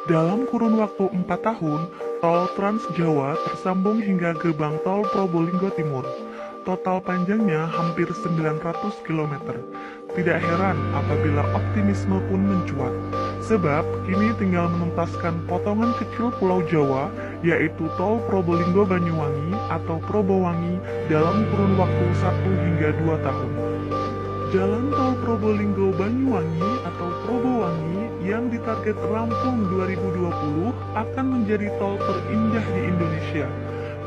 Dalam kurun waktu 4 tahun, tol Trans Jawa tersambung hingga gerbang tol Probolinggo Timur. Total panjangnya hampir 900 km. Tidak heran apabila optimisme pun mencuat. Sebab kini tinggal menuntaskan potongan kecil Pulau Jawa, yaitu tol Probolinggo Banyuwangi atau Probowangi dalam kurun waktu 1 hingga 2 tahun. Jalan tol Probolinggo Banyuwangi atau Probowangi yang ditarget rampung 2020 akan menjadi tol terindah di Indonesia.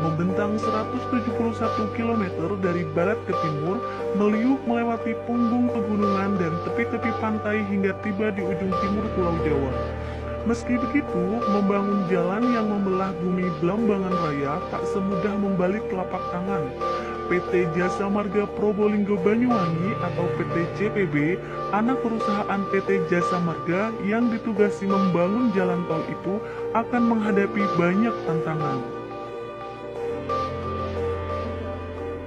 Membentang 171 km dari barat ke timur, meliuk melewati punggung pegunungan dan tepi-tepi pantai hingga tiba di ujung timur Pulau Jawa. Meski begitu, membangun jalan yang membelah bumi Blambangan Raya tak semudah membalik telapak tangan. PT Jasa Marga Probolinggo Banyuwangi atau PT JPB, anak perusahaan PT Jasa Marga yang ditugasi membangun jalan tol itu akan menghadapi banyak tantangan.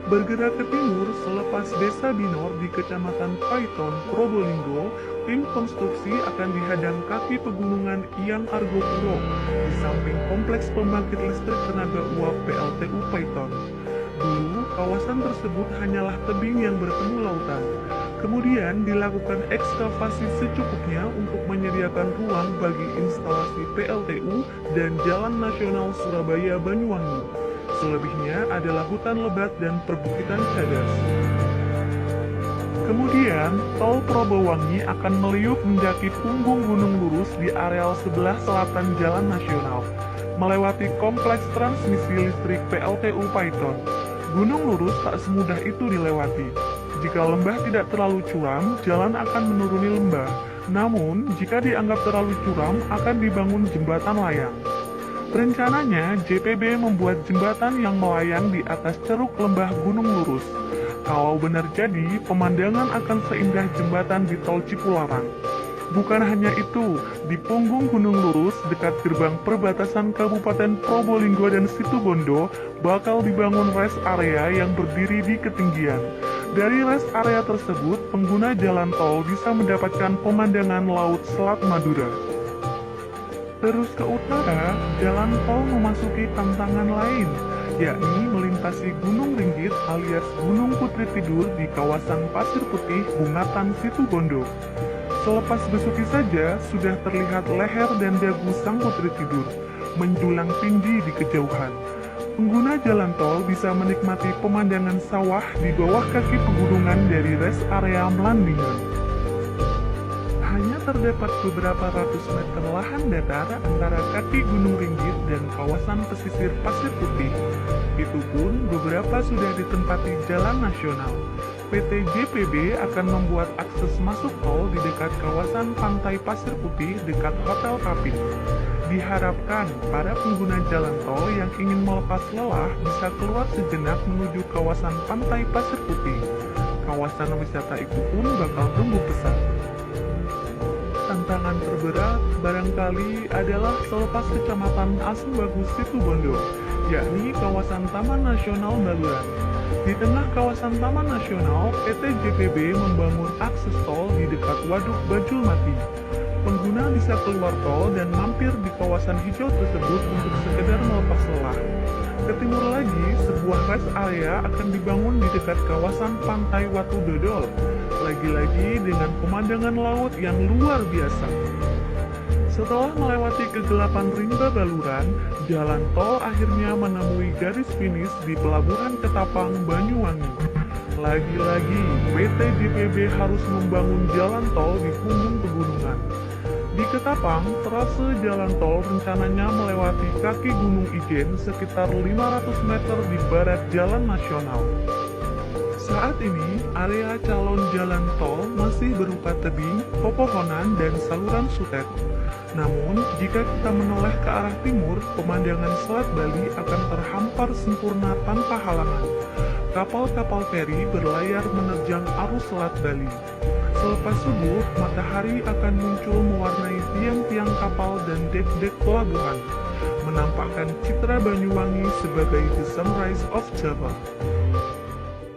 Bergerak ke timur selepas Desa Binor di Kecamatan Paiton, Probolinggo, tim konstruksi akan dihadang kaki pegunungan Iyang Argopuro di samping kompleks pembangkit listrik tenaga uap PLTU Paiton. Dulu, kawasan tersebut hanyalah tebing yang bertemu lautan. Kemudian dilakukan ekskavasi secukupnya untuk menyediakan ruang bagi instalasi PLTU dan Jalan Nasional Surabaya-Banyuwangi. Selebihnya adalah hutan lebat dan perbukitan cadas. Kemudian, tol Probowangi akan meliuk mendaki punggung gunung lurus di areal sebelah selatan Jalan Nasional, melewati kompleks transmisi listrik PLTU Paiton. Gunung lurus tak semudah itu dilewati. Jika lembah tidak terlalu curam, jalan akan menuruni lembah. Namun, jika dianggap terlalu curam, akan dibangun jembatan layang. Rencananya, JPB membuat jembatan yang melayang di atas ceruk lembah Gunung Lurus. Kalau benar jadi, pemandangan akan seindah jembatan di tol Cipularang. Bukan hanya itu, di punggung Gunung Lurus dekat gerbang perbatasan Kabupaten Probolinggo dan Situbondo bakal dibangun rest area yang berdiri di ketinggian. Dari rest area tersebut, pengguna jalan tol bisa mendapatkan pemandangan Laut Selat Madura. Terus ke utara, jalan tol memasuki tantangan lain, yakni melintasi Gunung Ringgit alias Gunung Putri Tidur di kawasan Pasir Putih, Bungatan, Situbondo. Selepas besuki saja, sudah terlihat leher dan dagu sang Putri Tidur, menjulang tinggi di kejauhan. Pengguna jalan tol bisa menikmati pemandangan sawah di bawah kaki pegunungan dari rest area Melandingan. Hanya terdapat beberapa ratus meter lahan datar antara kaki Gunung Ringgit dan kawasan pesisir Pasir Putih. Itu pun beberapa sudah ditempati jalan nasional. PT JPB akan membuat akses masuk tol di dekat kawasan pantai Pasir Putih dekat Hotel Kapit. Diharapkan para pengguna jalan tol yang ingin melepas lelah bisa keluar sejenak menuju kawasan pantai Pasir Putih. Kawasan wisata itu pun bakal tumbuh pesat. Tantangan terberat barangkali adalah selepas Kecamatan Asembagus Situbondo, yakni kawasan Taman Nasional Baluran. Di tengah kawasan Taman Nasional, PT JPB membangun akses tol di dekat Waduk Bajulmati. Pengguna bisa keluar tol dan mampir di kawasan hijau tersebut untuk sekedar melepas lelah. Ke timur lagi, sebuah rest area akan dibangun di dekat kawasan Pantai Watu Dodol. Lagi-lagi dengan pemandangan laut yang luar biasa. Setelah melewati kegelapan rimba Baluran, jalan tol akhirnya menemui garis finish di Pelabuhan Ketapang, Banyuwangi. Lagi-lagi, PT JPB harus membangun jalan tol di punggung pegunungan. Di Ketapang, trase jalan tol rencananya melewati kaki Gunung Ijen sekitar 500 meter di barat jalan nasional. Saat ini, area calon jalan tol masih berupa tebing, pepohonan, dan saluran sutet. Namun, jika kita menoleh ke arah timur, pemandangan Selat Bali akan terhampar sempurna tanpa halangan. Kapal-kapal feri berlayar menerjang arus Selat Bali. Selepas subuh, matahari akan muncul mewarnai tiang-tiang kapal dan dek-dek pelabuhan, menampakkan citra Banyuwangi sebagai the sunrise of Java.